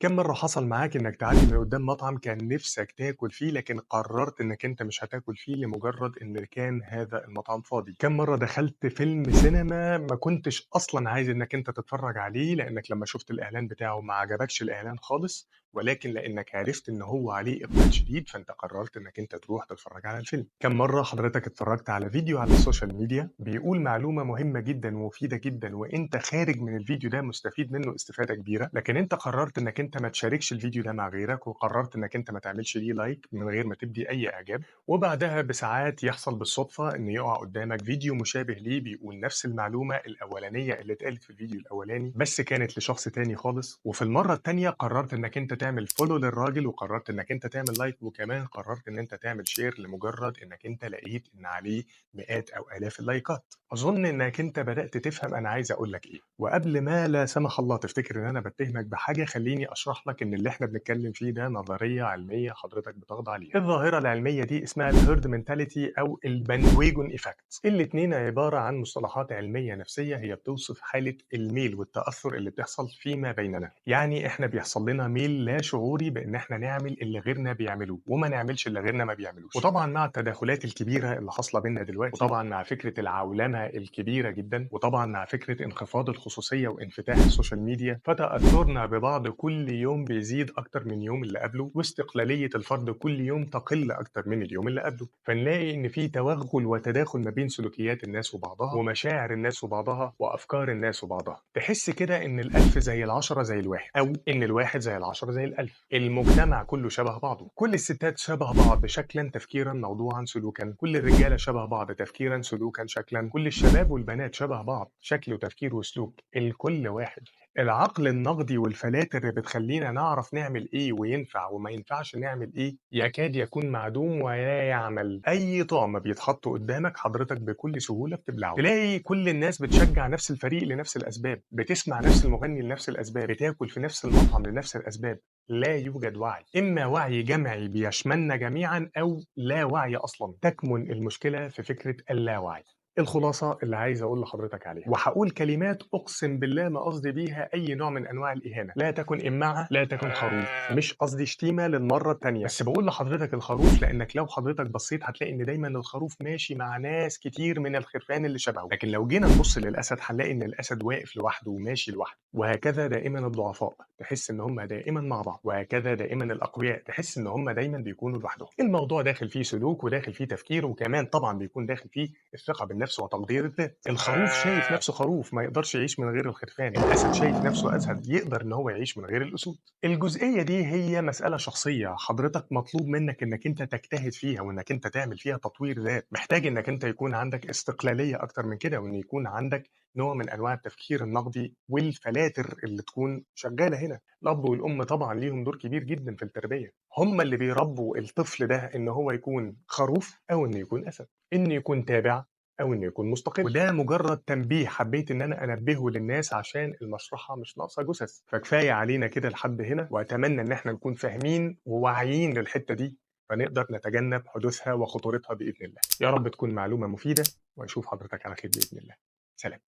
كم مرة حصل معاك إنك تعدي من قدام مطعم كان نفسك تاكل فيه لكن قررت إنك أنت مش هتاكل فيه لمجرد إن كان هذا المطعم فاضي؟ كم مرة دخلت فيلم سينما ما كنتش أصلا عايز إنك أنت تتفرج عليه لأنك لما شفت الإعلان بتاعه ما عجبكش الإعلان خالص، ولكن لأنك عرفت إن هو عليه إقبال شديد فأنت قررت إنك أنت تروح تتفرج على الفيلم؟ كم مرة حضرتك اتفرجت على فيديو على السوشيال ميديا بيقول معلومة مهمة جدا ومفيدة جدا وأنت خارج من الفيديو ده مستفيد منه استفادة كبيرة، لكن أنت قررت إنك أنت ما تشاركش الفيديو ده مع غيرك وقررت إنك أنت ما تعملش ليه لايك من غير ما تدي أي إعجاب، وبعدها بساعات يحصل بالصدفة إن يقع قدامك فيديو مشابه ليه بيقول نفس المعلومة الأولانية اللي اتقالت في الفيديو الأولاني بس كانت لشخص تاني خالص، وفي المرة التانية قررت إنك أنت تعمل فولو للراجل وقررت إنك أنت تعمل لايك وكمان قررت إن أنت تعمل شير لمجرد إنك أنت لقيت إن عليه مئات أو آلاف اللايكات. أظن إنك أنت بدأت تفهم أنا عايز أقول لك إيه، وقبل ما لا سمح الله تفتكر إن أنا باتهمك بحاجة خليني أشرح لك إن اللي إحنا بنتكلم فيه ده نظرية علمية حضرتك بتخضع ليها. الظاهرة العلمية دي اسمها الهيرد منتاليتي أو الباندويجون إيفكت. الاتنين عبارة عن مصطلحات علمية نفسية هي بتوصف حالة الميل والتأثر اللي بتحصل فيما بيننا، يعني إحنا بيحصل لنا ميل لا شعوري بإن إحنا نعمل اللي غيرنا بيعملوه وما نعملش اللي غيرنا ما بيعملوش، وطبعا مع التداخلات الكبيرة اللي حاصلة بينا دلوقتي، وطبعا مع فكرة العولمة الكبيرة جدا، وطبعا مع فكرة انخفاض الخصوصية وانفتاح السوشيال ميديا، فتأثرنا ببعض كل يوم بيزيد أكتر من يوم اللي قبله، واستقلالية الفرد كل يوم تقل أكتر من اليوم اللي قبله، فنلاقي إن في توغل وتداخل ما بين سلوكيات الناس وبعضها ومشاعر الناس وبعضها وأفكار الناس وبعضها. تحس كده إن الألف زي العشرة زي الواحد، أو إن الواحد زي العشرة زي الألف. المجتمع كله شبه بعضه، كل الستات شبه بعض شكلا تفكيرا موضوعا سلوكا، كل الرجالة شبه بعض تفكيرا سلوكا شكلا، كل الشباب والبنات شبه بعض شكل وتفكير وسلوك، الكل واحد. العقل النقدي والفلاتر اللي بتخلينا نعرف نعمل ايه وينفع وما ينفعش نعمل ايه يكاد يكون معدوم ولا يعمل. اي طعم بيتحط قدامك حضرتك بكل سهولة بتبلعه، تلاقي كل الناس بتشجع نفس الفريق لنفس الاسباب، بتسمع نفس المغني لنفس الاسباب، بتاكل في نفس المطعم لنفس الاسباب. لا يوجد وعي، إما وعي جمعي بيشملنا جميعا أو لا وعي أصلا. تكمن المشكلة في فكرة اللاوعي. الخلاصة اللي عايز أقول لحضرتك عليها، وهقول كلمات أقسم بالله ما قصدي بيها أي نوع من أنواع الإهانة، لا تكن إمعة لا تكن خروف، مش قصدي شتيمة للمرة التانية، بس بقول لحضرتك الخروف لأنك لو حضرتك بصيت هتلاقي إن دايما الخروف ماشي مع ناس كتير من الخرفان اللي شبهه، لكن لو جينا نبص للأسد هنلاقي إن الأسد واقف لوحده وماشي لوحده، وهكذا دائما الضعفاء تحس إن هم دائما مع بعض، وهكذا دائما الأقوياء تحس إن هم دايما بيكونوا لوحدهم. الموضوع داخل فيه سلوك وداخل فيه تفكير وكمان طبعا بيكون داخل فيه الثقة بالنفس وتقدير الذات. الخروف شايف نفسه خروف ما يقدرش يعيش من غير الخرفان، الأسد شايف نفسه أسد يقدر إن هو يعيش من غير الأسود. الجزئية دي هي مسألة شخصية حضرتك مطلوب منك إنك أنت تجتهد فيها وإنك أنت تعمل فيها تطوير ذات، محتاج إنك أنت يكون عندك استقلالية أكتر من كده وإن يكون عندك نوع من أنواع التفكير النقدي والفلاتر اللي تكون شغالة هنا. الأب والأم طبعا ليهم دور كبير جدا في التربية، هم اللي بيربوا الطفل ده إن هو يكون خروف أو إنه يكون أسد، إنه يكون تابع أو إنه يكون مستقل. وده مجرد تنبيه حبيت إن أنا أنبهه للناس عشان المشرحة مش ناقصة جثث، فكفاية علينا كده لحد هنا، وأتمنى إن إحنا نكون فاهمين وواعيين للحتة دي فنقدر نتجنب حدوثها وخطورتها بإذن الله. يا رب تكون معلومة مفيدة وأشوف حضرتك على خير بإذن الله. سلام.